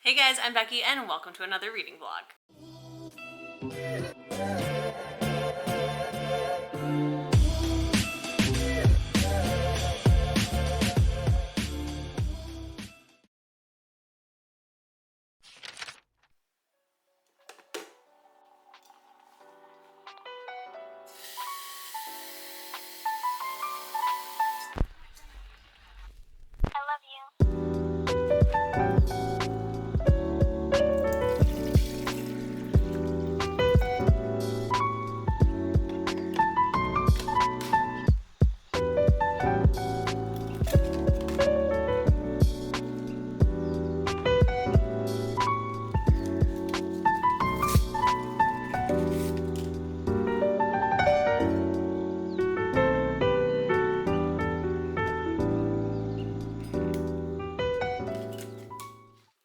Hey guys, I'm Becky and welcome to another reading vlog.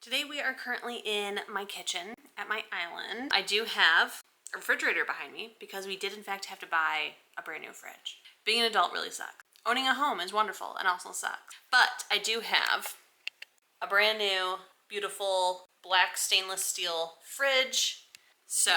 Today we are currently in my kitchen at my island. I do have a refrigerator behind me because we did in fact have to buy a brand new fridge. Being an adult really sucks. Owning a home is wonderful and also sucks. But I do have a brand new, beautiful, black stainless steel fridge. So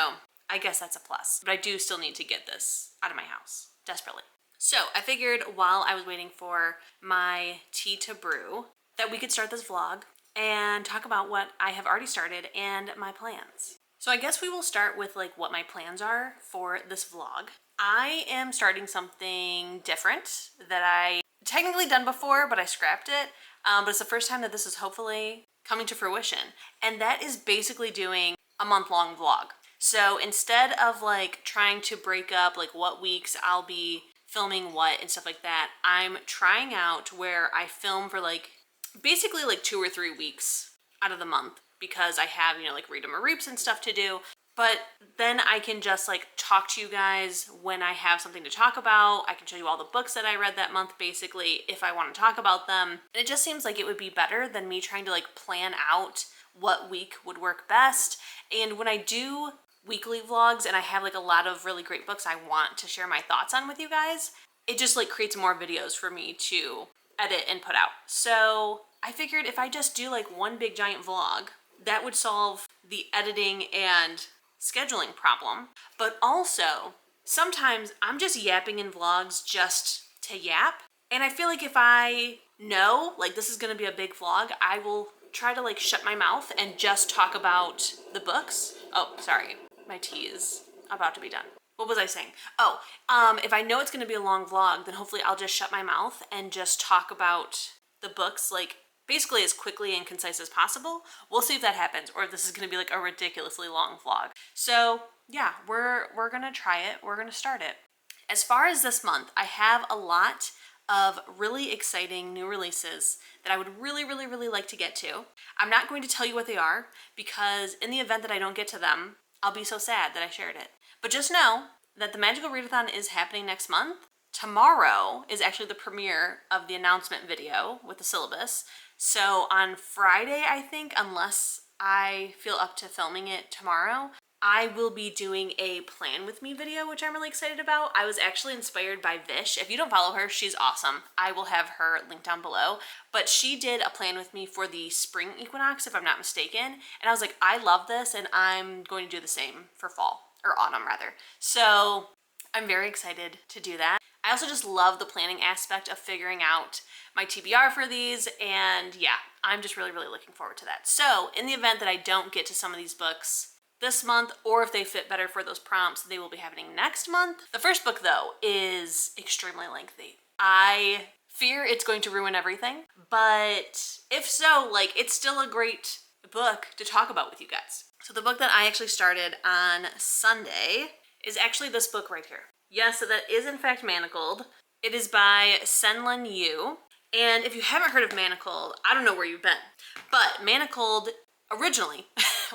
I guess that's a plus. But I do still need to get this out of my house, desperately. So I figured while I was waiting for my tea to brew that we could start this vlog and talk about what I have already started and my plans. So I guess we will start with like what my plans are for this vlog. I am starting something different that I technically done before, but I scrapped it. But it's the first time that this is hopefully coming to fruition. And that is basically doing a month-long vlog. So instead of like trying to break up like what weeks I'll be filming what and stuff like that, I'm trying out where I film for like basically like 2 or 3 weeks out of the month because I have, you know, like read 'em or reaps and stuff to do. But then I can just like talk to you guys when I have something to talk about. I can show you all the books that I read that month basically if I want to talk about them. And it just seems like it would be better than me trying to like plan out what week would work best. And when I do weekly vlogs and I have like a lot of really great books I want to share my thoughts on with you guys, it just like creates more videos for me to edit and put out. So I figured if I just do like one big giant vlog, that would solve the editing and scheduling problem. But also, sometimes I'm just yapping in vlogs just to yap. And I feel like if I know like this is gonna be a big vlog, I will try to like shut my mouth and just talk about the books. Oh, sorry, my tea is about to be done. What was I saying? Oh, if I know it's gonna be a long vlog, then hopefully I'll just shut my mouth and just talk about the books like basically as quickly and concise as possible. We'll see if that happens or if this is gonna be like a ridiculously long vlog. So yeah, we're gonna try it. We're gonna start it. As far as this month, I have a lot of really exciting new releases that I would really like to get to. I'm not going to tell you what they are because in the event that I don't get to them, I'll be so sad that I shared it. But just know that the Magical Readathon is happening next month. Tomorrow is actually the premiere of the announcement video with the syllabus. So on Friday, I think, unless I feel up to filming it tomorrow, I will be doing a plan with me video, which I'm really excited about. I was actually inspired by Vish. If you don't follow her, she's awesome. I will have her linked down below. But she did a plan with me for the spring equinox, if I'm not mistaken. And I was like, I love this and I'm going to do the same for fall. Or autumn rather. So I'm very excited to do that. I also just love the planning aspect of figuring out my TBR for these, and yeah, I'm just really looking forward to that. So in the event that I don't get to some of these books this month, or if they fit better for those prompts, they will be happening next month. The first book though is extremely lengthy. I fear it's going to ruin everything, but if so, like it's still a great book to talk about with you guys. So the book that I actually started on Sunday is actually this book right here. Yes, that is in fact Manacled. It is by SenLinYu. And if you haven't heard of Manacled, I don't know where you've been. But Manacled originally,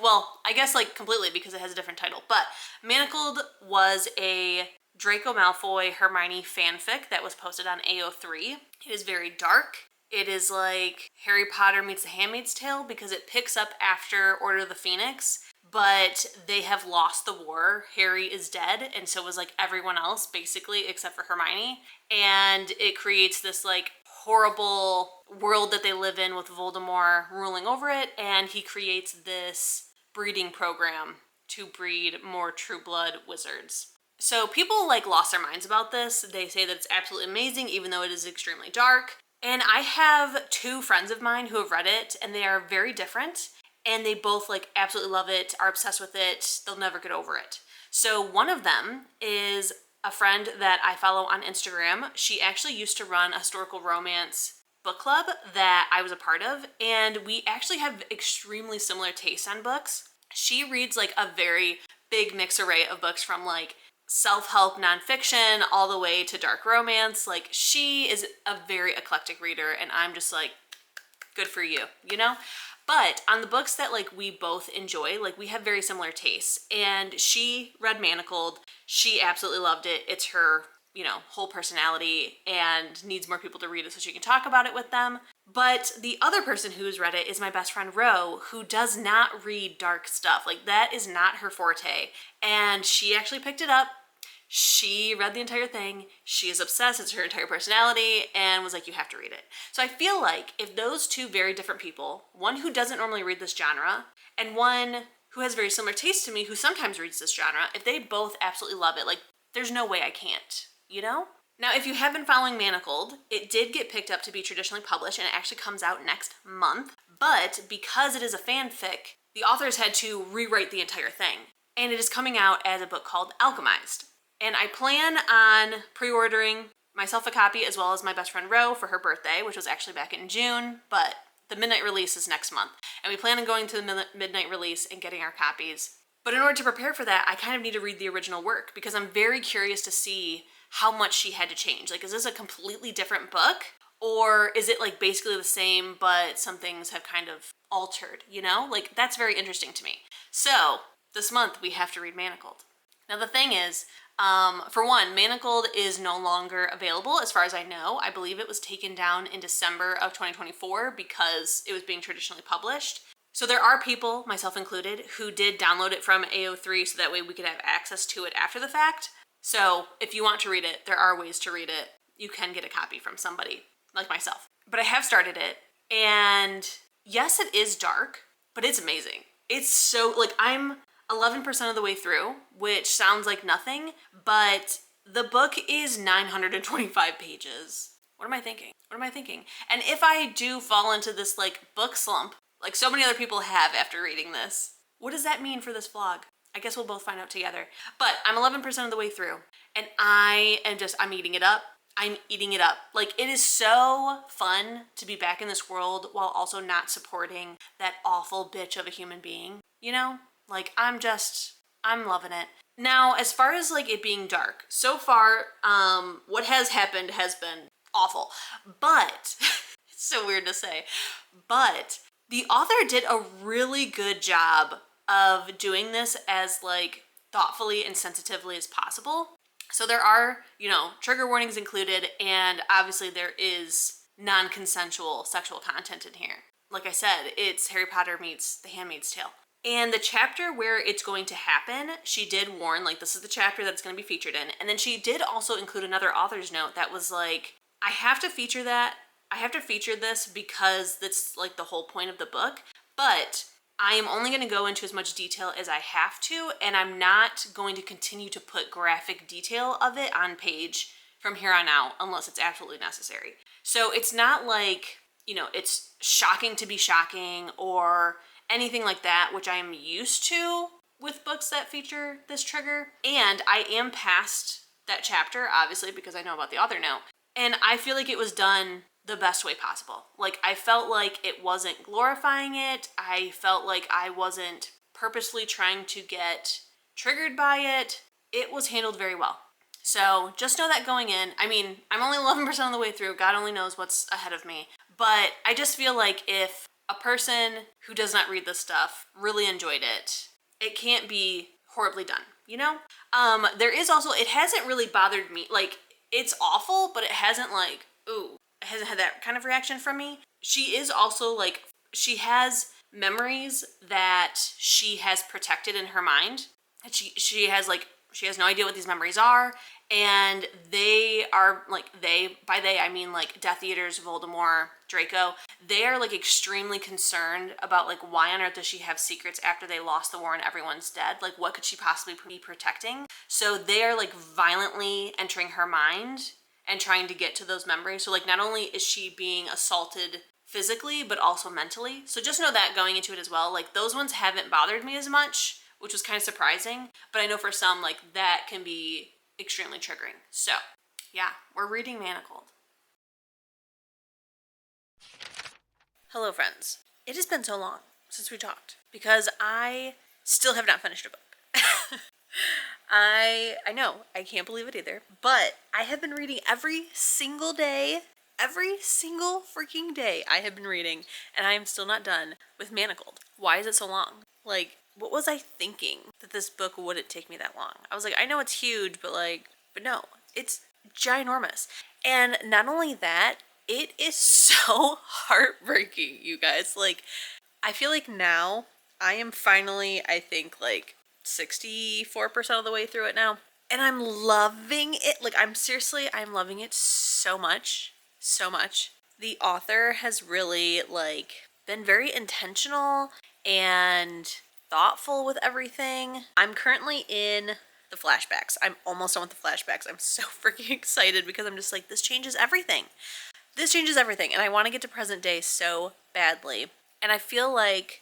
well, I guess like completely because it has a different title, but Manacled was a Draco Malfoy Hermione fanfic that was posted on AO3. It is very dark. It is like Harry Potter meets The Handmaid's Tale because it picks up after Order of the Phoenix, but they have lost the war. Harry is dead, and so was like everyone else basically except for Hermione. And it creates this like horrible world that they live in with Voldemort ruling over it, and he creates this breeding program to breed more true blood wizards. So people like lost their minds about this. They say that it's absolutely amazing, even though it is extremely dark. And I have 2 friends of mine who have read it, and they are very different, and they both like absolutely love it, are obsessed with it, they'll never get over it. So one of them is a friend that I follow on Instagram. She actually used to run a historical romance book club that I was a part of, and we actually have extremely similar tastes on books. She reads like a very big mix array of books, from like self-help nonfiction all the way to dark romance. Like, she is a very eclectic reader, and I'm just like, good for you, you know? But on the books that like we both enjoy, like we have very similar tastes. And she read Manacled. She absolutely loved it. It's her, you know, whole personality, and needs more people to read it so she can talk about it with them. But the other person who's read it is my best friend Ro, who does not read dark stuff. Like, that is not her forte. And she actually picked it up. She read the entire thing. She is obsessed. It's her entire personality, and was like, you have to read it. So I feel like if those 2 very different people, one who doesn't normally read this genre, and one who has very similar taste to me, who sometimes reads this genre, if they both absolutely love it, like, there's no way I can't, you know? Now, if you have been following Manacled, it did get picked up to be traditionally published, and it actually comes out next month. But because it is a fanfic, the authors had to rewrite the entire thing. And it is coming out as a book called Alchemized. And I plan on pre-ordering myself a copy, as well as my best friend Ro, for her birthday, which was actually back in June, but the midnight release is next month. And we plan on going to the midnight release and getting our copies. But in order to prepare for that, I kind of need to read the original work, because I'm very curious to see how much she had to change. Like, is this a completely different book? Or is it like basically the same, but some things have kind of altered, you know? Like, that's very interesting to me. So this month we have to read Manacled. Now the thing is, for one, Manacled is no longer available as far as I know. I believe it was taken down in December of 2024 because it was being traditionally published. So there are people, myself included, who did download it from AO3 so that way we could have access to it after the fact. So if you want to read it, there are ways to read it. You can get a copy from somebody like myself. But I have started it, and yes, it is dark, but it's amazing. It's so, like, I'm 11% of the way through, which sounds like nothing, but the book is 925 pages. What am I thinking? What am I thinking? And if I do fall into this like book slump, like so many other people have after reading this, what does that mean for this vlog? I guess we'll both find out together. But I'm 11% of the way through, and I'm eating it up. I'm eating it up. Like, it is so fun to be back in this world while also not supporting that awful bitch of a human being, you know? Like, I'm loving it. Now, as far as like it being dark, so far, what has happened has been awful. But, it's so weird to say, but the author did a really good job of doing this as like thoughtfully and sensitively as possible. So there are, you know, trigger warnings included, and obviously there is non-consensual sexual content in here. Like I said, it's Harry Potter meets The Handmaid's Tale. And the chapter where it's going to happen, she did warn, like, this is the chapter that's going to be featured in. And then she did also include another author's note that was like, I have to feature that. I have to feature this because that's like the whole point of the book. But I am only going to go into as much detail as I have to, and I'm not going to continue to put graphic detail of it on page from here on out unless it's absolutely necessary. So it's not like, you know, it's shocking to be shocking or anything like that, which I am used to with books that feature this trigger. And I am past that chapter, obviously, because I know about the author note. And I feel like it was done the best way possible. Like, I felt like it wasn't glorifying it. I felt like I wasn't purposely trying to get triggered by it. It was handled very well. So just know that going in. I mean, I'm only 11% of the way through. God only knows what's ahead of me. But I just feel like if a person who does not read this stuff really enjoyed it, it can't be horribly done, you know? There is also, it hasn't really bothered me. Like, it's awful, but it hasn't like, ooh, it hasn't had that kind of reaction from me. She is also like, she has memories that she has protected in her mind. And she has no idea what these memories are. And they are like, by they I mean like Death Eaters, Voldemort, Draco, they are like extremely concerned about like, why on earth does she have secrets after they lost the war and everyone's dead? Like, what could she possibly be protecting? So they are like violently entering her mind and trying to get to those memories. So like, not only is she being assaulted physically, but also mentally. So just know that going into it as well. Like, those ones haven't bothered me as much, which was kind of surprising. But I know for some, like, that can be extremely triggering. So yeah, we're reading Manacled. Hello friends. It has been so long since we talked because I still have not finished a book. I know, I can't believe it either, but I have been reading every single day. Every single freaking day I have been reading, and I am still not done with Manacled. Why is it so long? Like, what was I thinking that this book wouldn't take me that long? I was like, I know it's huge, but no, it's ginormous. And not only that, it is so heartbreaking, you guys. Like, I feel like now I am finally, I think, like 64% of the way through it now. And I'm loving it. Like, I'm loving it so much. So much. The author has really, like, been very intentional and thoughtful with everything. I'm currently in the flashbacks. I'm almost done with the flashbacks. I'm so freaking excited because I'm just like, this changes everything. This changes everything, and I want to get to present day so badly. And I feel like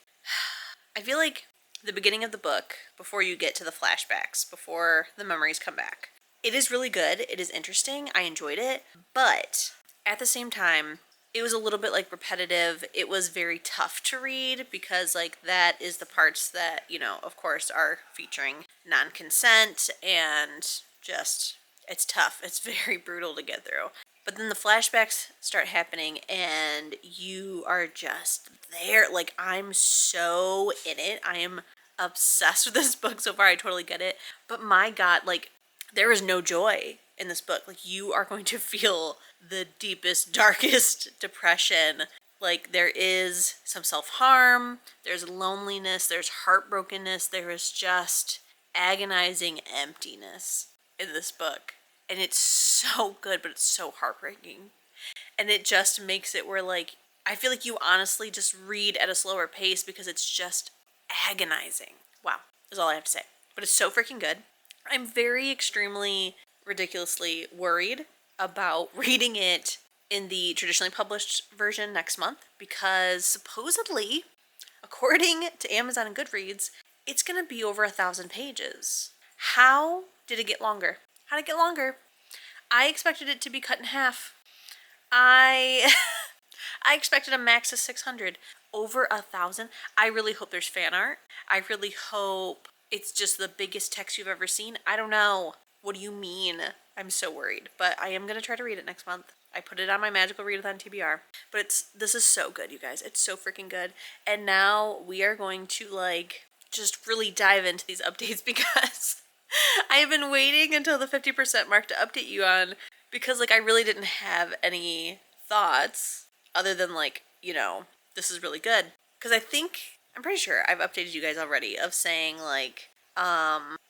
the beginning of the book, before you get to the flashbacks, before the memories come back, it is really good. It is interesting. I enjoyed it. But at the same time, it was a little bit like repetitive. It was very tough to read because like that is the parts that, you know, of course are featuring non-consent and just, it's tough. It's very brutal to get through. But then the flashbacks start happening and you are just there. Like, I'm so in it. I am obsessed with this book so far. I totally get it. But my God, like, there is no joy in this book. Like, you are going to feel the deepest, darkest depression. Like, there is some self-harm, there's loneliness, there's heartbrokenness, there is just agonizing emptiness in this book. And it's so good, but it's so heartbreaking. And it just makes it where, like, I feel like you honestly just read at a slower pace because it's just agonizing. Wow, is all I have to say. But it's so freaking good. I'm very extremely ridiculously worried about reading it in the traditionally published version next month because supposedly, according to Amazon and Goodreads, it's going to be over 1,000 pages. How did it get longer? How did it get longer? I expected it to be cut in half. I expected a max of 600. Over 1,000. I really hope there's fan art. I really hope it's just the biggest text you've ever seen. I don't know. What do you mean? I'm so worried. But I am going to try to read it next month. I put it on my magical readathon TBR. But this is so good, you guys. It's so freaking good. And now we are going to, like, just really dive into these updates because I have been waiting until the 50% mark to update you on because, like, I really didn't have any thoughts other than, like, you know, this is really good. Because I'm pretty sure I've updated you guys already of saying, like,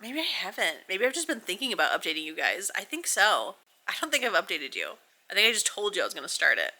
maybe I haven't. Maybe I've just been thinking about updating you guys. I think so. I don't think I've updated you. I think I just told you I was going to start it.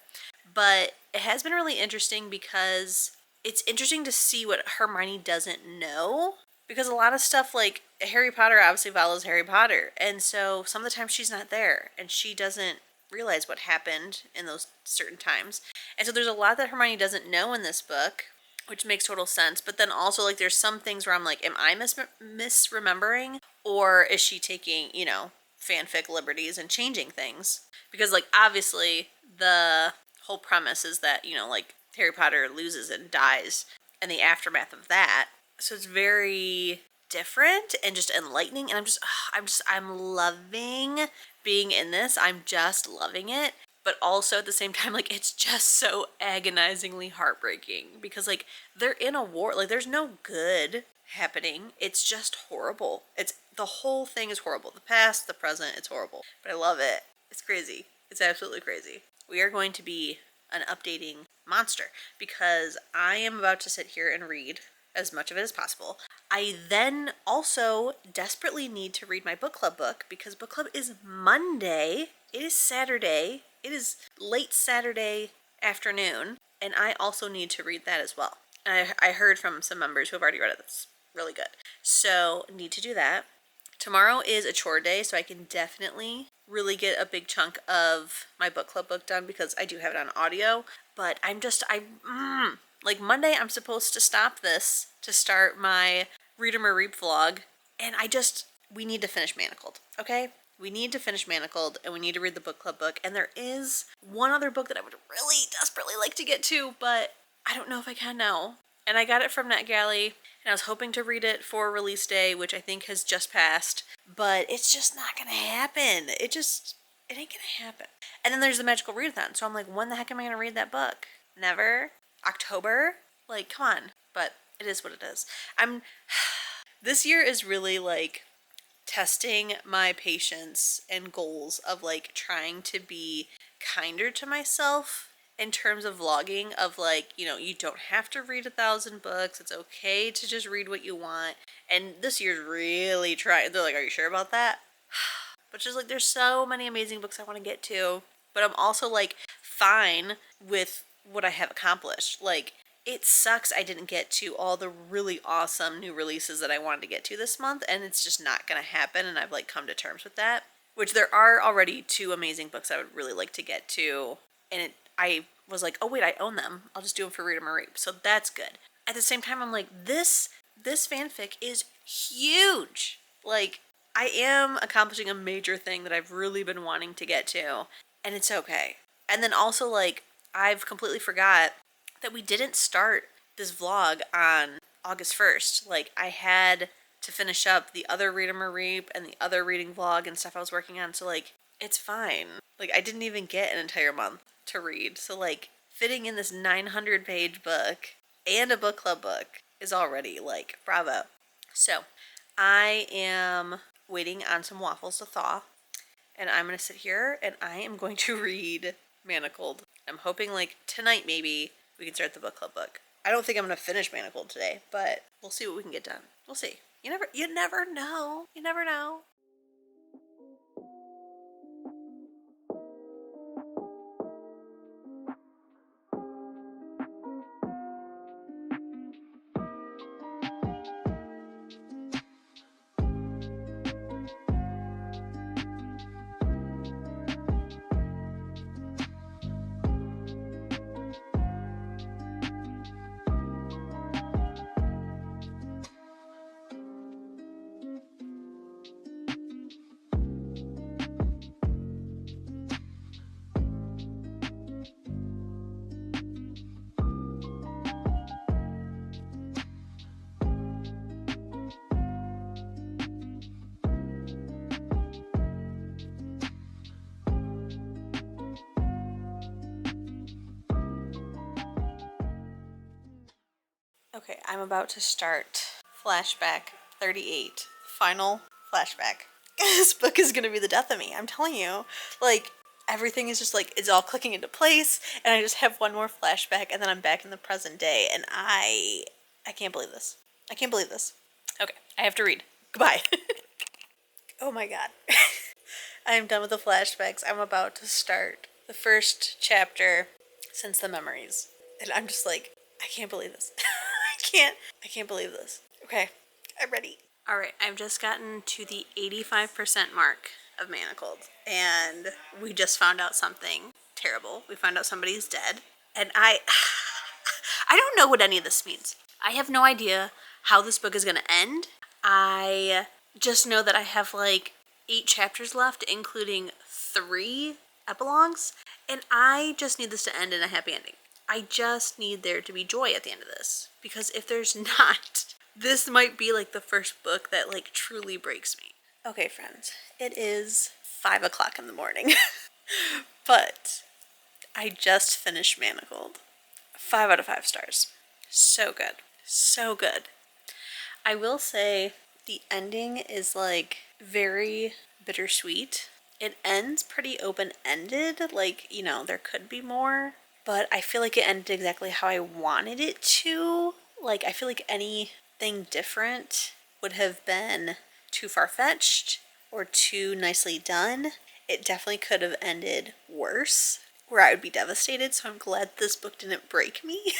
But it has been really interesting because it's interesting to see what Hermione doesn't know. Because a lot of stuff, like, Harry Potter obviously follows Harry Potter. And so some of the times she's not there. And she doesn't realize what happened in those certain times. And so there's a lot that Hermione doesn't know in this book, which makes total sense. But then also, like, there's some things where I'm like, am I misremembering? Or is she taking, you know, fanfic liberties and changing things? Because, like, obviously the whole premise is that, you know, like, Harry Potter loses and dies and the aftermath of that. So it's very different and just enlightening. And I'm loving being in this. I'm just loving it. But also at the same time, like, it's just so agonizingly heartbreaking because, like, they're in a war. Like, there's no good happening. It's just horrible. The whole thing is horrible. The past, the present, it's horrible. But I love it. It's crazy. It's absolutely crazy. We are going to be an updating monster because I am about to sit here and read as much of it as possible. I then also desperately need to read my book club book because book club is Monday. It is Saturday. It is late Saturday afternoon, and I also need to read that as well. And I heard from some members who have already read it. That's really good. So need to do that. Tomorrow is a chore day, so I can definitely really get a big chunk of my book club book done because I do have it on audio. But like Monday, I'm supposed to stop this to start my Read 'em or Reap vlog, and we need to finish Manacled, okay? We need to finish Manacled, and we need to read the book club book, and there is one other book that I would really desperately like to get to, but I don't know if I can now. And I got it from NetGalley, and I was hoping to read it for release day, which I think has just passed, but it's just not gonna happen. It ain't gonna happen. And then there's the Magical Readathon, so I'm like, when the heck am I gonna read that book? Never? October? Like, come on. But it is what it is. This year is really like testing my patience and goals of like trying to be kinder to myself in terms of vlogging, of like, you know, you don't have to read 1,000 books. It's okay to just read what you want. And this year's really trying. They're like, are you sure about that? But just like, there's so many amazing books I want to get to, but I'm also like fine with what I have accomplished. Like, it sucks I didn't get to all the really awesome new releases that I wanted to get to this month, and it's just not gonna happen, and I've like come to terms with that. Which there are already 2 amazing books I would really like to get to, and I was like, oh wait, I own them. I'll just do them for Read 'em or Reap. So that's good. At the same time, I'm like, this fanfic is huge. Like, I am accomplishing a major thing that I've really been wanting to get to, and it's okay. And then also, like, I've completely forgot that we didn't start this vlog on August 1st. Like, I had to finish up the other Read 'em or Reap and the other reading vlog and stuff I was working on, so like, it's fine. Like, I didn't even get an entire month to read, so like, fitting in this 900-page book and a book club book is already like, bravo. So, I am waiting on some waffles to thaw, and I'm gonna sit here and I am going to read Manacled. I'm hoping like tonight maybe we can start the book club book. I don't think I'm gonna finish Manacled today, but we'll see what we can get done. We'll see. You never know. You never know. Okay, I'm about to start flashback 38. Final flashback. This book is gonna be the death of me, I'm telling you. Like, everything is just like, it's all clicking into place, and I just have one more flashback, and then I'm back in the present day, and I can't believe this. I can't believe this. Okay, I have to read. Goodbye. Oh my god. I am done with the flashbacks. I'm about to start the first chapter since the memories. And I'm just like, I can't believe this. I can't believe this. Okay, I'm ready. All right, I've just gotten to the 85% mark of Manacled, and we just found out something terrible. We found out somebody's dead, and I don't know what any of this means. I have no idea how this book is going to end. I just know that I have like 8 chapters left, including 3 epilogues, and I just need this to end in a happy ending. I just need there to be joy at the end of this, because if there's not, this might be like the first book that like truly breaks me. Okay, friends, it is 5 o'clock in the morning, but I just finished Manacled. 5 out of 5 stars. So good. So good. I will say the ending is like very bittersweet. It ends pretty open-ended, like, you know, there could be more, but I feel like it ended exactly how I wanted it to. like, I feel like anything different would have been too far-fetched or too nicely done. It definitely could have ended worse, where I would be devastated, so I'm glad this book didn't break me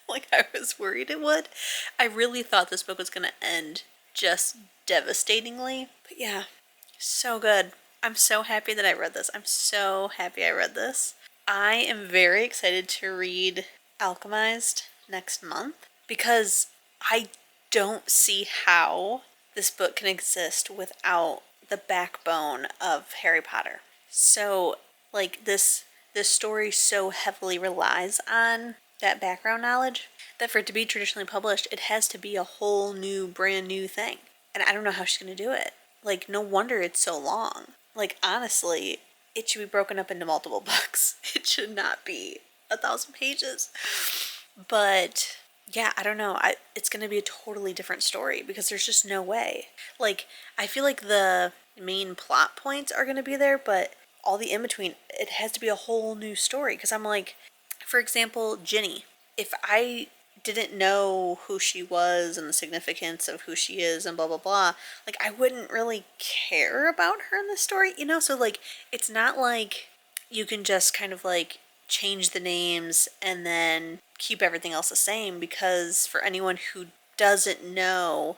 like I was worried it would. I really thought this book was going to end just devastatingly. But yeah, so good. I'm so happy that I read this. I'm so happy I read this. I am very excited to read Alchemized next month because I don't see how this book can exist without the backbone of Harry Potter. So, like, this story so heavily relies on that background knowledge that for it to be traditionally published, it has to be a whole new, brand new thing. And I don't know how she's going to do it. Like, no wonder it's so long. Like, honestly, it should be broken up into multiple books. It should not be 1,000 pages. But yeah, I don't know. It's going to be a totally different story because there's just no way. Like, I feel like the main plot points are going to be there, but all the in-between, it has to be a whole new story. Because I'm like, for example, Ginny. If I didn't know who she was and the significance of who she is and blah, blah, blah, like, I wouldn't really care about her in the story, you know? So, like, it's not like you can just kind of, like, change the names and then keep everything else the same, because for anyone who doesn't know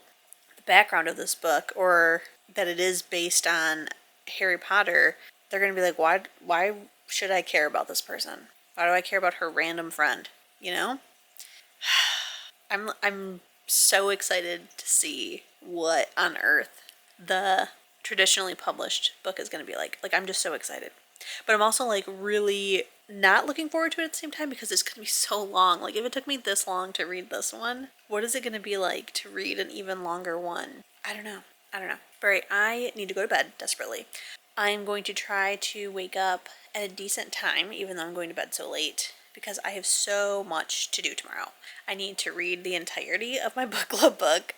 the background of this book or that it is based on Harry Potter, they're going to be like, why should I care about this person? Why do I care about her random friend? You know? I'm so excited to see what on earth the traditionally published book is going to be like. Like, I'm just so excited. But I'm also, like, really not looking forward to it at the same time because it's going to be so long. Like, if it took me this long to read this one, what is it going to be like to read an even longer one? I don't know. But right, I need to go to bed desperately. I'm going to try to wake up at a decent time, even though I'm going to bed so late, because I have so much to do tomorrow. I need to read the entirety of my book club book.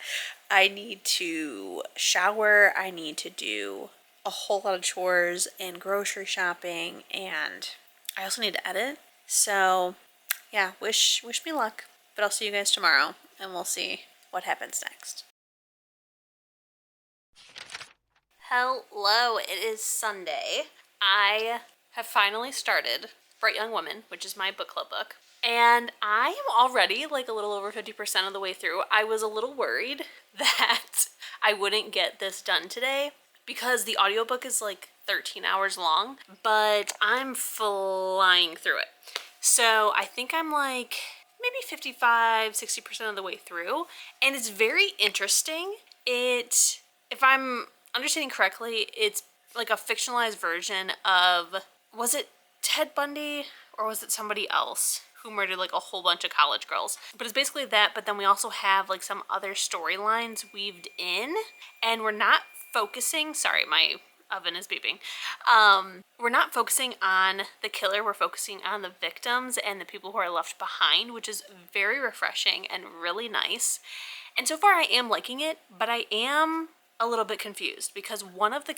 I need to shower. I need to do a whole lot of chores and grocery shopping, and I also need to edit. So yeah, wish me luck. But I'll see you guys tomorrow, and we'll see what happens next. Hello, it is Sunday. I have finally started Bright Young Woman, which is my book club book. And I am already like a little over 50% of the way through. I was a little worried that I wouldn't get this done today because the audiobook is like 13 hours long, but I'm flying through it. So I think I'm like maybe 55-60% of the way through, and it's very interesting. If I'm understanding correctly, it's like a fictionalized version of, was it Ted Bundy or was it somebody else who murdered like a whole bunch of college girls? But it's basically that, but then we also have like some other storylines weaved in, and we're not focusing, sorry, my oven is beeping. We're not focusing on the killer, we're focusing on the victims and the people who are left behind, which is very refreshing and really nice. And so far I am liking it, but I am a little bit confused because one of the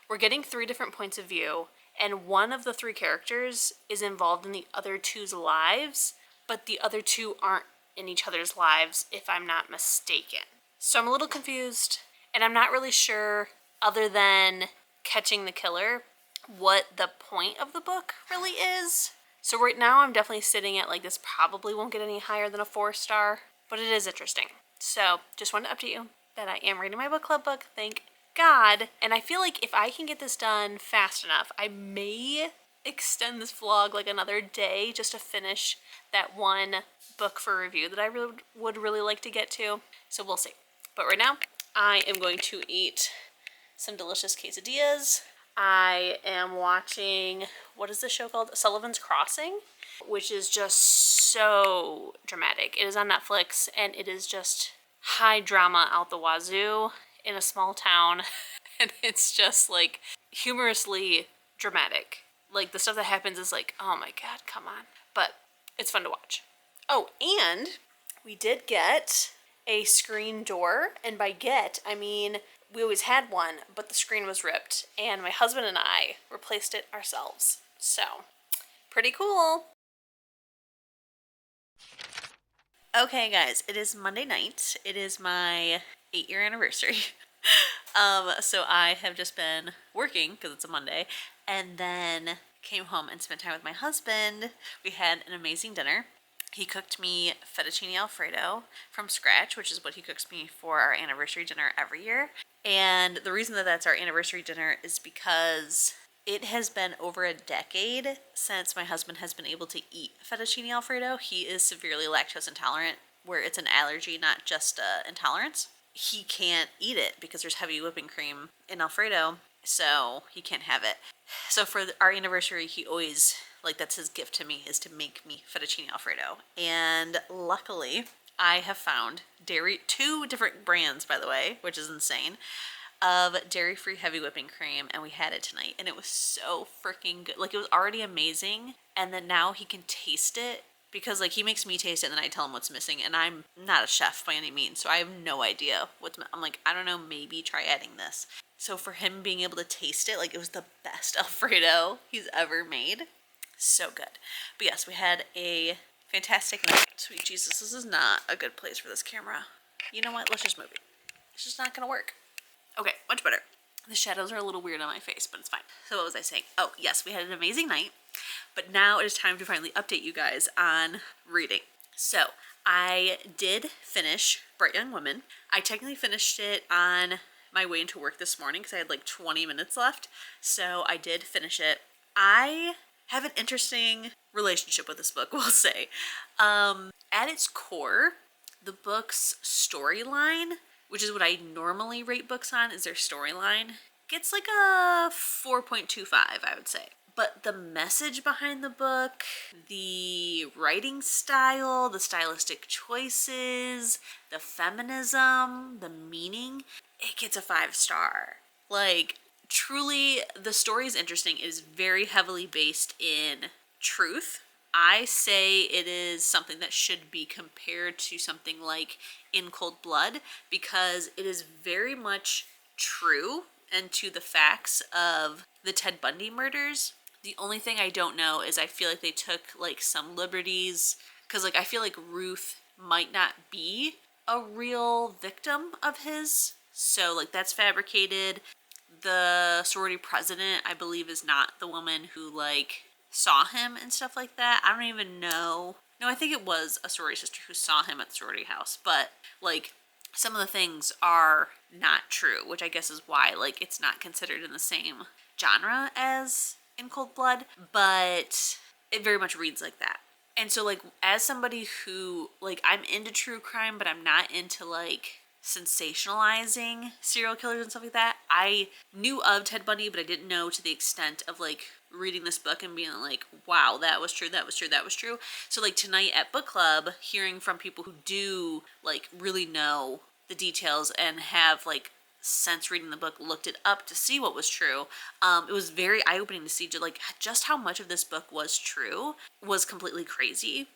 we're getting 3 different points of view, and one of the 3 characters is involved in the other 2's lives, but the other 2 aren't in each other's lives, if I'm not mistaken. So I'm a little confused, and I'm not really sure, other than catching the killer, what the point of the book really is. So right now I'm definitely sitting at like, this probably won't get any higher than a 4-star, but it is interesting. So just wanted to update you that I am reading my book club book, thank God. And I feel like if I can get this done fast enough, I may extend this vlog like another day just to finish that one book for review that I would really like to get to. So we'll see. But right now, I am going to eat some delicious quesadillas. I am watching, what is this show called? Sullivan's Crossing, which is just so dramatic. It is on Netflix, and it is just high drama out the wazoo in a small town. And it's just like humorously dramatic. Like the stuff that happens is like, oh my God, come on. But it's fun to watch. Oh, and we did get a screen door, and by get, I mean we always had one, but the screen was ripped, and my husband and I replaced it ourselves. So, pretty cool. Okay, guys, it is Monday night. It is my 8-year anniversary. So I have just been working because it's a Monday, and then came home and spent time with my husband. We had an amazing dinner. He cooked me fettuccine alfredo from scratch, which is what he cooks me for our anniversary dinner every year. And the reason that that's our anniversary dinner is because it has been over a decade since my husband has been able to eat fettuccine alfredo. He is severely lactose intolerant, where it's an allergy, not just intolerance. He can't eat it because there's heavy whipping cream in alfredo, so he can't have it. So for our anniversary, he always, like, that's his gift to me, is to make me fettuccine alfredo. And luckily, I have found two different brands, by the way, which is insane, of dairy-free heavy whipping cream, and we had it tonight, and it was so freaking good. Like, it was already amazing, and then now he can taste it, because, like, he makes me taste it, and then I tell him what's missing, and I'm not a chef by any means, so I have no idea I'm like, I don't know, maybe try adding this. So for him being able to taste it, like, it was the best Alfredo he's ever made. So good. But yes, we had a fantastic night. Sweet Jesus, this is not a good place for this camera. You know what? Let's just move it. It's just not gonna work. Okay, much better. The shadows are a little weird on my face, but it's fine. So what was I saying? Oh, yes, we had an amazing night, but now it is time to finally update you guys on reading. So I did finish Bright Young Women. I technically finished it on my way into work this morning because I had like 20 minutes left. So I did finish it. I have an interesting relationship with this book, we'll say. At its core, the book's storyline, which is what I normally rate books on, is their storyline, gets like a 4.25, I would say. But the message behind the book, the writing style, the stylistic choices, the feminism, the meaning, it gets a 5-star. Like, truly, the story is interesting. It is very heavily based in truth. I say it is something that should be compared to something like In Cold Blood, because it is very much true and to the facts of the Ted Bundy murders. The only thing I don't know is I feel like they took like some liberties, because like I feel like Ruth might not be a real victim of his, so like that's fabricated. The sorority president, I believe, is not the woman who like saw him and stuff like that. I don't even know. No, I think it was a sorority sister who saw him at the sorority house, but like some of the things are not true, which I guess is why like it's not considered in the same genre as In Cold Blood, but it very much reads like that. And so like as somebody who like, I'm into true crime, but I'm not into like sensationalizing serial killers and stuff like that. I knew of Ted Bundy, but I didn't know to the extent of like reading this book and being like, wow, that was true, that was true, that was true. So like tonight at book club, hearing from people who do like really know the details and have like since reading the book looked it up to see what was true, it was very eye-opening to see just how much of this book was true. Was completely crazy.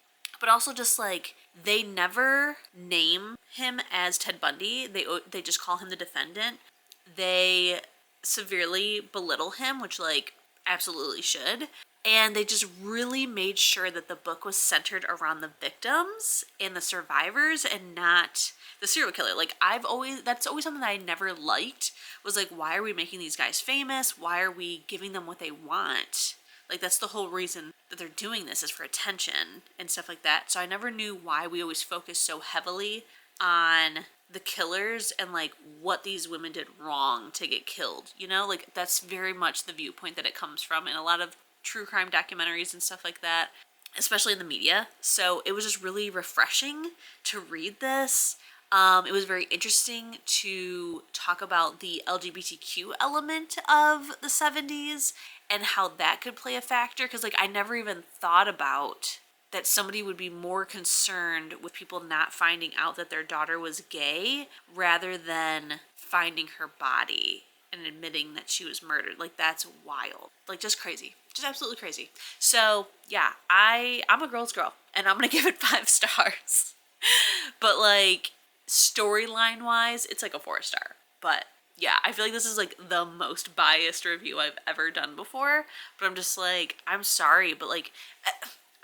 But also just like they never name him as Ted Bundy. They just call him the defendant. They severely belittle him, which like absolutely should. And they just really made sure that the book was centered around the victims and the survivors and not the serial killer. Like that's always something that I never liked, was like, why are we making these guys famous? Why are we giving them what they want? Like that's the whole reason that they're doing this, is for attention and stuff like that. So I never knew why we always focus so heavily on the killers and like what these women did wrong to get killed, you know? Like that's very much the viewpoint that it comes from in a lot of true crime documentaries and stuff like that, especially in the media. So it was just really refreshing to read this. It was very interesting to talk about the LGBTQ element of the 70s and how that could play a factor, because like I never even thought about that somebody would be more concerned with people not finding out that their daughter was gay rather than finding her body and admitting that she was murdered. Like that's wild. Like just crazy. Just absolutely crazy. So yeah, I'm a girl's girl and I'm gonna give it 5 stars. But like storyline wise, it's like a 4-star. But yeah, I feel like this is like the most biased review I've ever done before. But I'm just like, I'm sorry, but like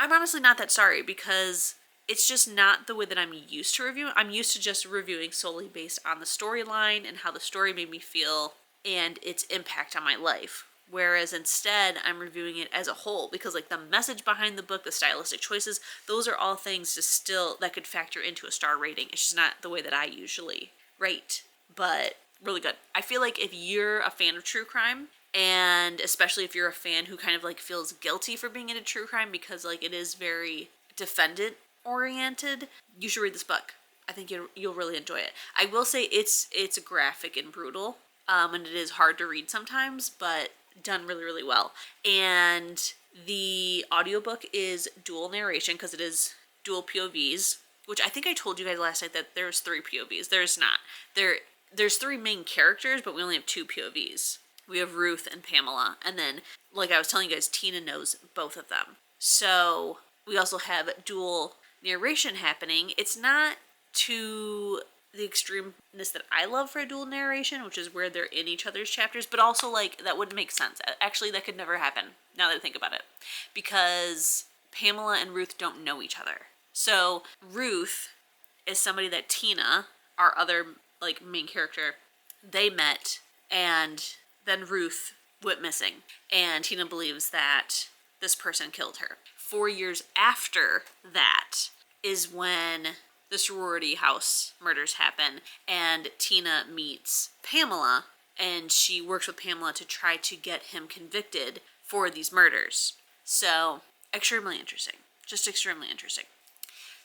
I'm honestly not that sorry, because it's just not the way that I'm used to reviewing. I'm used to just reviewing solely based on the storyline and how the story made me feel and its impact on my life. Whereas instead, I'm reviewing it as a whole because like the message behind the book, the stylistic choices, those are all things that could factor into a star rating. It's just not the way that I usually rate, but really good. I feel like if you're a fan of true crime, and especially if you're a fan who kind of like feels guilty for being into true crime because like it is very defendant oriented, you should read this book. I think you'll really enjoy it. I will say it's graphic and brutal, and it is hard to read sometimes, but done really, really well. And the audiobook is dual narration because it is dual POVs, which I think I told you guys last night that there's 3 POVs. There's not. There's 3 main characters, but we only have 2 POVs. We have Ruth and Pamela, and then, like I was telling you guys, Tina knows both of them. So we also have dual narration happening. It's not to the extremeness that I love for a dual narration, which is where they're in each other's chapters, but also like that wouldn't make sense. Actually, that could never happen now that I think about it, because Pamela and Ruth don't know each other. So Ruth is somebody that Tina, our other like main character, they met, and then Ruth went missing, and Tina believes that this person killed her. 4 years after that is when the sorority house murders happen, and Tina meets Pamela, and she works with Pamela to try to get him convicted for these murders. So, extremely interesting. Just extremely interesting.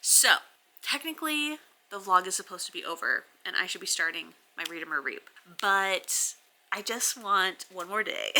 So, technically, the vlog is supposed to be over, and I should be starting my Read 'em or Reap. But I just want one more day.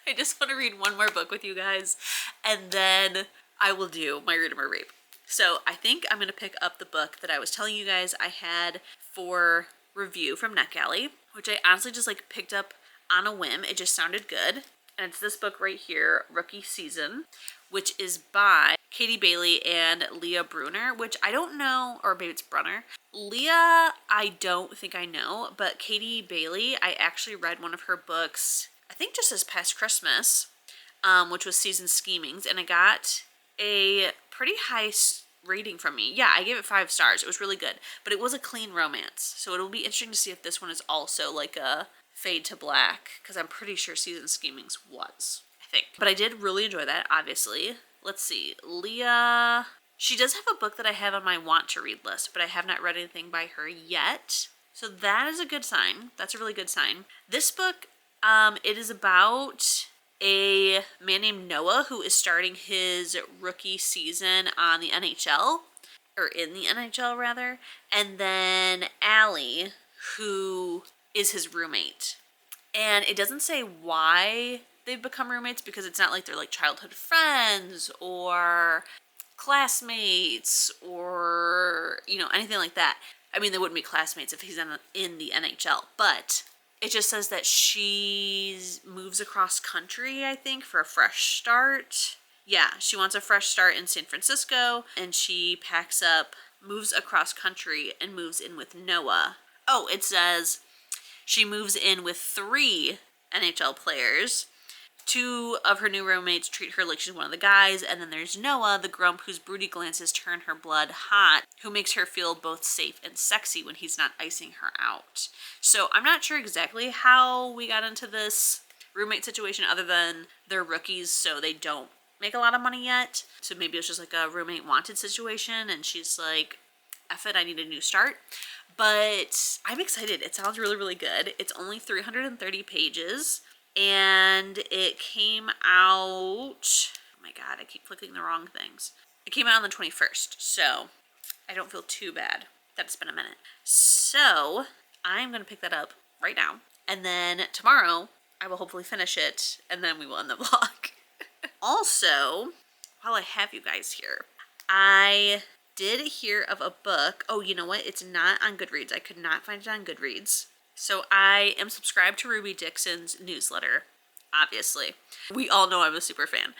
I just want to read one more book with you guys, and then I will do my Read 'em or Reap. So I think I'm going to pick up the book that I was telling you guys I had for review from NetGalley, which I honestly just like picked up on a whim. It just sounded good. And it's this book right here, Rookie Season, which is by Katie Bailey and Leah Brunner, which I don't know, or maybe it's Brunner. Leah, I don't think I know, but Katie Bailey, I actually read one of her books, I think just this past Christmas, which was Season Schemings, and I got a pretty high rating from me. Yeah, I gave it 5 stars. It was really good, but it was a clean romance, so it'll be interesting to see if this one is also like a fade to black, because I'm pretty sure Season Schemings was, I think. But I did really enjoy that, obviously. Let's see, Leah, she does have a book that I have on my want to read list, but I have not read anything by her yet, so that is a good sign. That's a really good sign. This book, it is about a man named Noah who is starting his rookie season on the NHL, or in the NHL rather, and then Allie, who is his roommate. And it doesn't say why they've become roommates, because it's not like they're like childhood friends or classmates or, you know, anything like that. I mean, they wouldn't be classmates if he's in the NHL, but it just says that she moves across country, I think, for a fresh start. Yeah, she wants a fresh start in San Francisco, and she packs up, moves across country, and moves in with Noah. Oh, it says she moves in with 3 NHL players. 2 of her new roommates treat her like she's one of the guys, and then there's Noah, the grump whose broody glances turn her blood hot, who makes her feel both safe and sexy when he's not icing her out. So I'm not sure exactly how we got into this roommate situation, other than they're rookies, so they don't make a lot of money yet. So maybe it's just like a roommate wanted situation, and she's like, F it, I need a new start. But I'm excited. It sounds really, really good. It's only 330 pages. And it came out, oh my god, I keep clicking the wrong things. It came out on the 21st, so I don't feel too bad that it's been a minute. So I'm going to pick that up right now. And then tomorrow, I will hopefully finish it, and then we will end the vlog. Also, while I have you guys here, I did hear of a book. Oh, you know what? It's not on Goodreads. I could not find it on Goodreads. So I am subscribed to Ruby Dixon's newsletter, obviously. We all know I'm a super fan.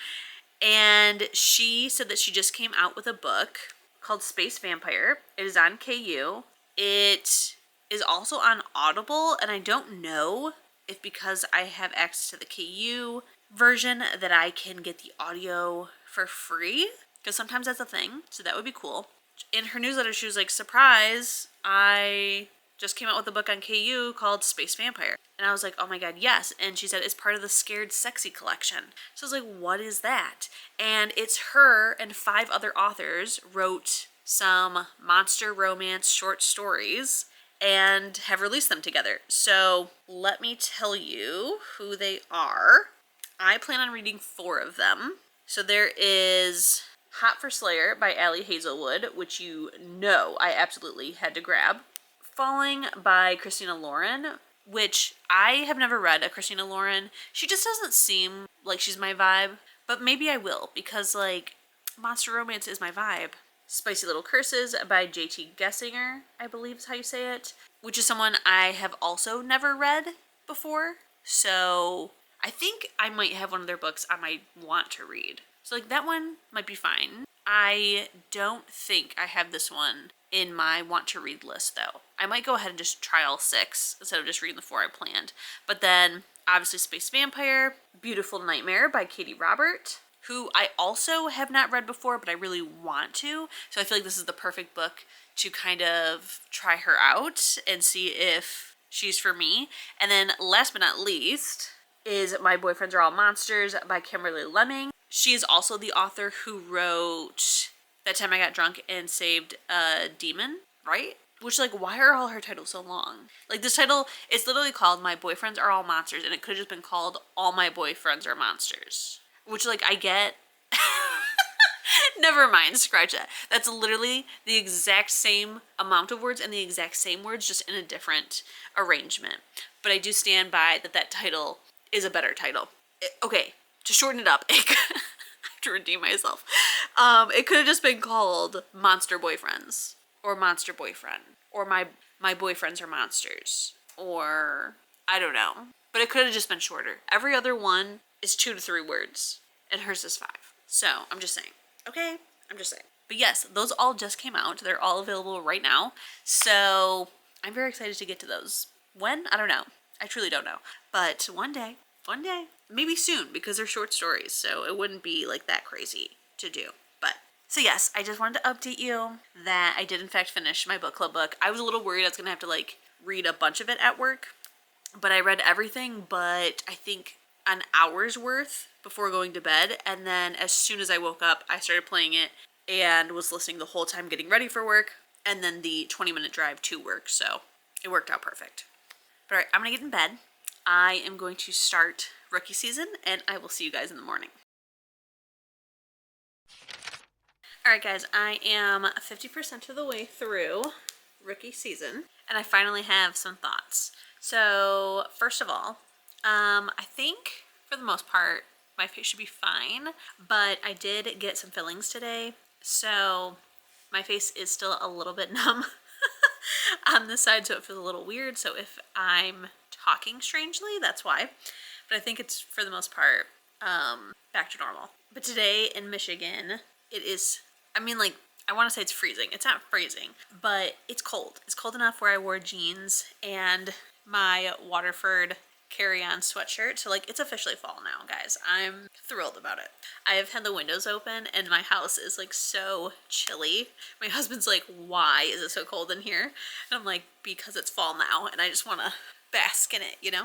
And she said that she just came out with a book called Space Vampire. It is on KU. It is also on Audible, and I don't know if because I have access to the KU version that I can get the audio for free, because sometimes that's a thing, so that would be cool. in her newsletter, she was like, surprise, I just came out with a book on KU called Space Vampire. And I was like, oh my god, yes. And she said it's part of the Scared Sexy collection. So I was like, what is that? And it's her and 5 other authors wrote some monster romance short stories and have released them together. So let me tell you who they are. I plan on reading 4 of them. So there is Hot for Slayer by Allie Hazelwood, which you know I absolutely had to grab. Falling by Christina Lauren, which I have never read a Christina Lauren. She just doesn't seem like she's my vibe, but maybe I will, because like monster romance is my vibe. Spicy Little Curses by J.T. Gessinger, I believe is how you say it, which is someone I have also never read before. So I think I might have one of their books I might want to read. So like that one might be fine. I don't think I have this one in my want to read list though. I might go ahead and just try all 6 instead of just reading the 4 I planned. But then obviously Space Vampire, Beautiful Nightmare by Katie Robert, who I also have not read before, but I really want to. So I feel like this is the perfect book to kind of try her out and see if she's for me. And then last but not least is My Boyfriends Are All Monsters by Kimberly Lemming. She is also the author who wrote That Time I Got Drunk and Saved a Demon, right? Which, like, why are all her titles so long? Like, this title is literally called My Boyfriends Are All Monsters, and it could have just been called All My Boyfriends Are Monsters. Which, like, I get. Never mind, scratch that. That's literally the exact same amount of words and the exact same words, just in a different arrangement. But I do stand by that title is a better title. Okay, to shorten it up, I have to redeem myself. It could have just been called Monster Boyfriends, or Monster Boyfriend, or My Boyfriends Are Monsters, or I don't know. But it could have just been shorter. Every other one is 2 to 3 words, and hers is 5. So I'm just saying. Okay, I'm just saying. But yes, those all just came out. They're all available right now. So I'm very excited to get to those. When? I don't know. I truly don't know. But one day, maybe soon, because they're short stories, so it wouldn't be like that crazy to do. But so yes, I just wanted to update you that I did in fact finish my book club book. I was a little worried I was gonna have to like read a bunch of it at work, but I read everything but I think an hour's worth before going to bed, and then as soon as I woke up I started playing it and was listening the whole time getting ready for work, and then the 20-minute drive to work, so it worked out perfect. But alright, I'm gonna get in bed. I am going to start rookie season, and I will see you guys in the morning. Alright guys, I am 50% of the way through rookie season, and I finally have some thoughts. So, first of all, I think for the most part, my face should be fine, but I did get some fillings today, so my face is still a little bit numb on this side, so it feels a little weird. So if I'm talking strangely, that's why. But I think it's, for the most part, back to normal. But today in Michigan, it is, I mean, like, I want to say it's freezing. It's not freezing, but it's cold. It's cold enough where I wore jeans and my Waterford carry-on sweatshirt. So, like, it's officially fall now, guys. I'm thrilled about it. I have had the windows open, and my house is, like, so chilly. My husband's like, why is it so cold in here? And I'm like, because it's fall now, and I just want to bask in it, you know?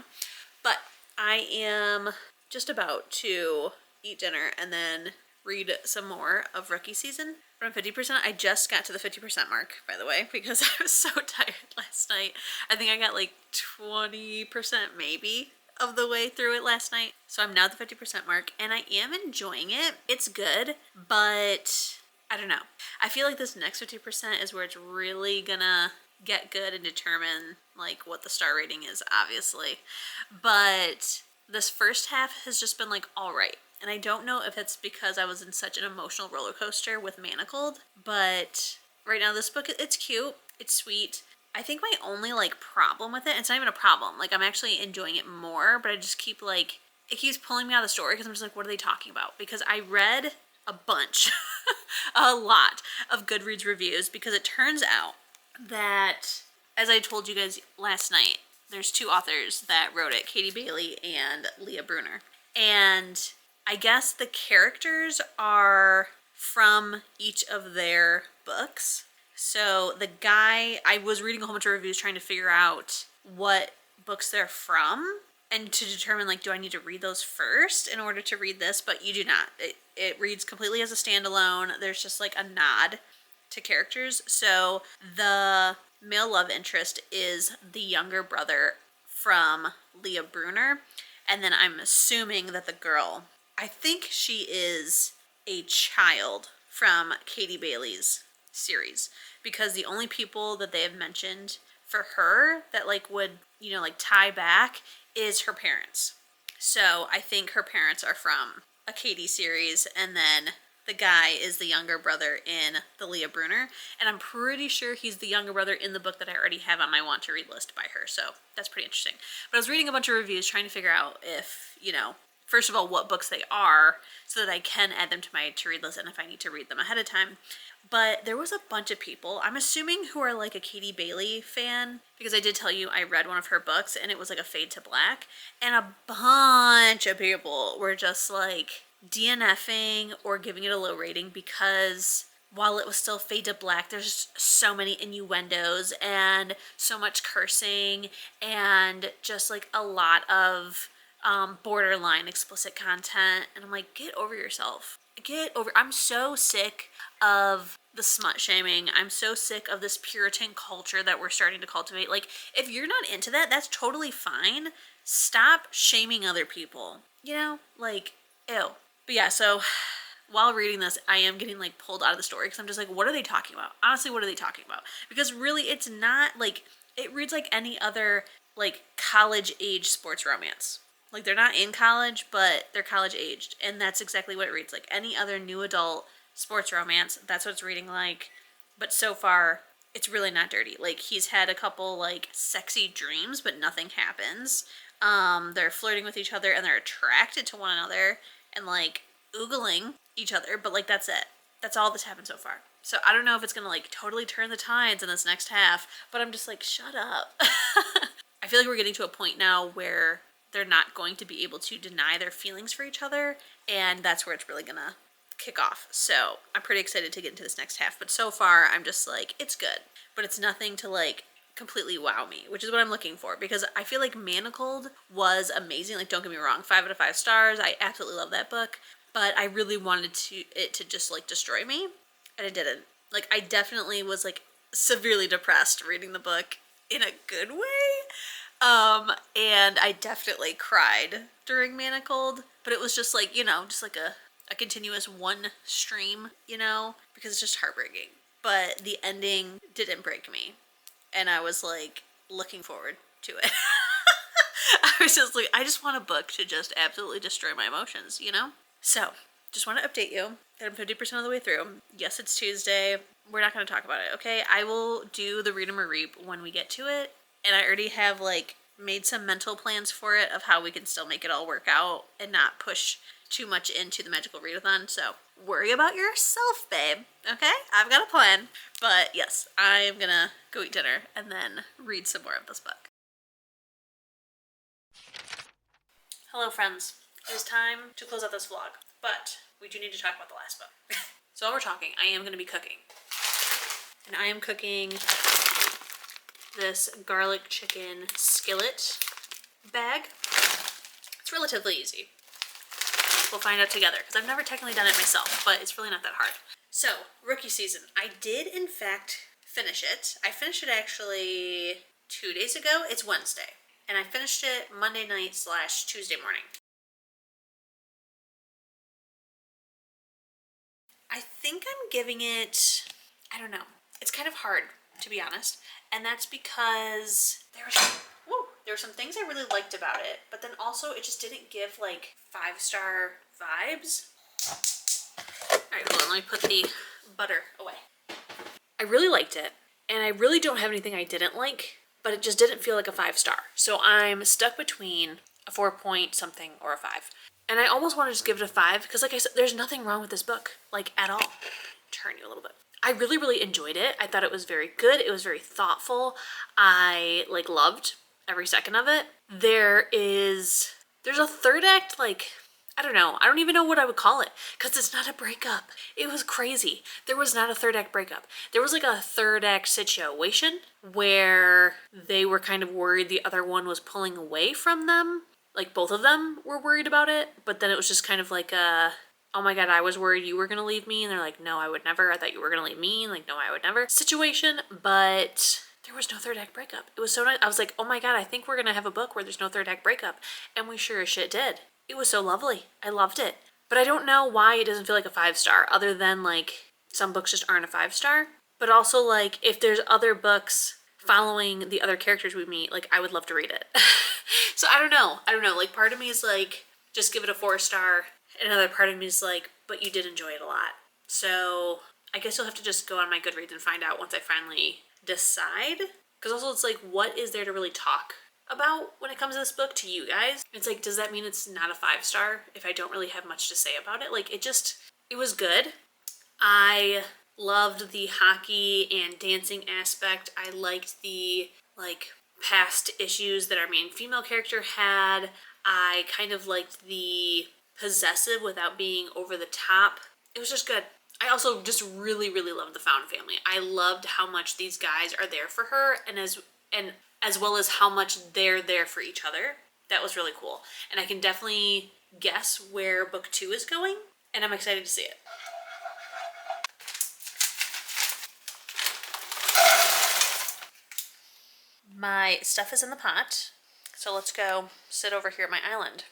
But I am just about to eat dinner and then read some more of rookie season. From 50%, I just got to the 50% mark, by the way, because I was so tired last night. I think I got like 20% maybe of the way through it last night. So I'm now at the 50% mark, and I am enjoying it. It's good, but I don't know. I feel like this next 50% is where it's really gonna get good and determine like what the star rating is, obviously. But this first half has just been like all right. And I don't know if it's because I was in such an emotional roller coaster with Manacled, but right now this book, it's cute, it's sweet. I think my only like problem with it, it's not even a problem, like I'm actually enjoying it more, but I just keep like, it keeps pulling me out of the story because I'm just like, what are they talking about? Because I read a bunch, a lot of Goodreads reviews, because it turns out that, as I told you guys last night, there's 2 authors that wrote it, Katie Bailey and Leah Brunner. And I guess the characters are from each of their books. So the guy, I was reading a whole bunch of reviews trying to figure out what books they're from and to determine, like, do I need to read those first in order to read this? But you do not. It reads completely as a standalone. There's just like a nod to characters. So the male love interest is the younger brother from Leah Brunner. And then I'm assuming that the girl, I think she is a child from Katie Bailey's series, because the only people that they have mentioned for her that like would, you know, like tie back is her parents. So I think her parents are from a Katie series, and then the guy is the younger brother in the Leah Brunner, and I'm pretty sure he's the younger brother in the book that I already have on my want to read list by her, so that's pretty interesting. But I was reading a bunch of reviews trying to figure out if, you know, first of all, what books they are so that I can add them to my to read list and if I need to read them ahead of time. But there was a bunch of people, I'm assuming, who are like a Katie Bailey fan, because I did tell you I read one of her books and it was like a Fade to Black, and a bunch of people were just like DNFing or giving it a low rating because while it was still Fade to Black, there's just so many innuendos and so much cursing and just like a lot of borderline explicit content, and I'm like, get over yourself. I'm so sick of the smut shaming. I'm so sick of this Puritan culture that we're starting to cultivate. Like, if you're not into that, that's totally fine. Stop shaming other people. You know? Like, ew. But yeah, so while reading this, I am getting like pulled out of the story because I'm just like, what are they talking about? Honestly, what are they talking about? Because really, it's not like, it reads like any other like college age sports romance. Like, they're not in college, but they're college aged. And that's exactly what it reads like. Any other new adult sports romance, that's what it's reading like. But so far, it's really not dirty. Like, he's had a couple, like, sexy dreams, but nothing happens. They're flirting with each other, and they're attracted to one another, and, like, oogling each other. But, like, that's it. That's all that's happened so far. So I don't know if it's gonna, like, totally turn the tides in this next half, but I'm just like, shut up. I feel like we're getting to a point now where they're not going to be able to deny their feelings for each other, and that's where it's really gonna kick off. So I'm pretty excited to get into this next half, but so far I'm just like, it's good, but it's nothing to like completely wow me, which is what I'm looking for, because I feel like Manacled was amazing. Like, don't get me wrong, 5 out of 5 stars. I absolutely love that book, but I really wanted it to just like destroy me, and it didn't. Like, I definitely was like severely depressed reading the book in a good way. And I definitely cried during Manacled, but it was just like, you know, just like a continuous one stream, you know, because it's just heartbreaking. But the ending didn't break me, and I was like looking forward to it. I was just like, I just want a book to just absolutely destroy my emotions, you know? So, just want to update you that I'm 50% of the way through. Yes, it's Tuesday. We're not going to talk about it, okay? I will do the Read 'em or Reap when we get to it. And I already have, like, made some mental plans for it of how we can still make it all work out and not push too much into the magical readathon. So, worry about yourself, babe. Okay? I've got a plan. But, yes, I'm gonna go eat dinner and then read some more of this book. Hello, friends. It is time to close out this vlog. But we do need to talk about the last book. So while we're talking, I am going to be cooking. And I am cooking this garlic chicken skillet bag. It's relatively easy. We'll find out together, because I've never technically done it myself, but it's really not that hard. So, rookie season. I did, in fact, finish it. I finished it actually 2 days ago. It's Wednesday. And I finished it Monday night / Tuesday morning. I think I'm giving it, I don't know. It's kind of hard, to be honest. And that's because there were some things I really liked about it, but then also it just didn't give like 5-star vibes. Alright, hold on, let me put the butter away. I really liked it, and I really don't have anything I didn't like, but it just didn't feel like a 5-star. So I'm stuck between a 4 point something or a 5. And I almost want to just give it a 5, because like I said, there's nothing wrong with this book, like at all. Turn you a little bit. I really, really enjoyed it. I thought it was very good. It was very thoughtful. I like loved every second of it. There's a third act like I don't know. I don't even know what I would call it because it's not a breakup. It was crazy. There was not a third act breakup. There was like a third act situation where they were kind of worried the other one was pulling away from them. Like both of them were worried about it, but then it was just kind of like a, oh my God, I was worried you were going to leave me. And they're like, no, I would never. I thought you were going to leave me. Like, no, I would never situation. But there was no third act breakup. It was so nice. I was like, oh my God, I think we're going to have a book where there's no third act breakup. And we sure as shit did. It was so lovely. I loved it. But I don't know why it doesn't feel like a 5-star, other than like some books just aren't a 5-star. But also like if there's other books following the other characters we meet, like I would love to read it. So I don't know. Like part of me is like, just give it a 4-star. And another part of me is like, but you did enjoy it a lot. So I guess you'll have to just go on my Goodreads and find out once I finally decide. Because also it's like, what is there to really talk about when it comes to this book to you guys? It's like, does that mean it's not a 5-star if I don't really have much to say about it? Like it was good. I loved the hockey and dancing aspect. I liked the like past issues that our main female character had. I kind of liked the possessive without being over the top. It was just good. I also just really, really loved the found family. I loved how much these guys are there for her and as well as how much they're there for each other. That was really cool. And I can definitely guess where book 2 is going, and I'm excited to see it. My stuff is in the pot, so let's go sit over here at my island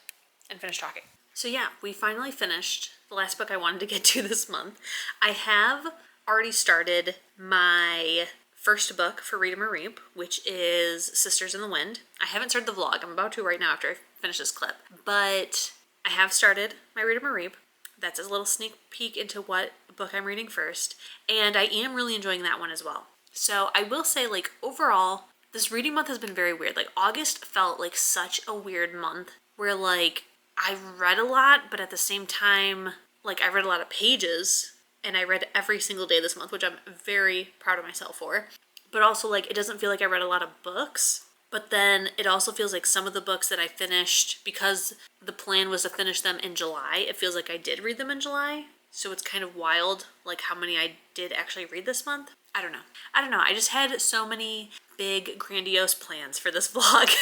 and finish talking. So yeah, we finally finished the last book I wanted to get to this month. I have already started my first book for Read 'em or Reap, which is Sisters in the Wind. I haven't started the vlog. I'm about to right now after I finish this clip. But I have started my Read 'em or Reap. That's a little sneak peek into what book I'm reading first. And I am really enjoying that one as well. So I will say, like, overall, this reading month has been very weird. Like, August felt like such a weird month where, like, I read a lot, but at the same time, like, I read a lot of pages. And I read every single day this month, which I'm very proud of myself for. But also, like, it doesn't feel like I read a lot of books. But then it also feels like some of the books that I finished, because the plan was to finish them in July, it feels like I did read them in July. So it's kind of wild, like, how many I did actually read this month. I don't know. I just had so many big, grandiose plans for this vlog.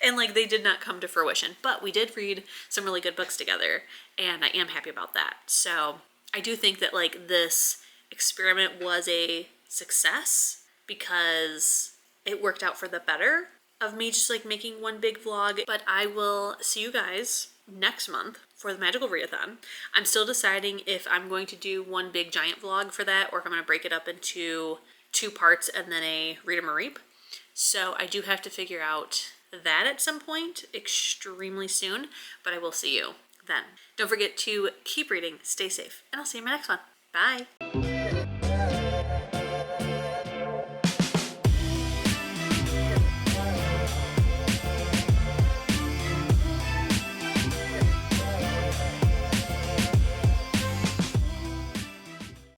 And, like, they did not come to fruition. But we did read some really good books together. And I am happy about that. So I do think that, like, this experiment was a success because it worked out for the better of me just, like, making one big vlog. But I will see you guys next month for the Magical Readathon. I'm still deciding if I'm going to do one big giant vlog for that or if I'm going to break it up into 2 parts and then a Read 'em or Reap. So I do have to figure out that at some point extremely soon, but I will see you then. Don't forget to keep reading, stay safe, and I'll see you in my next one. Bye!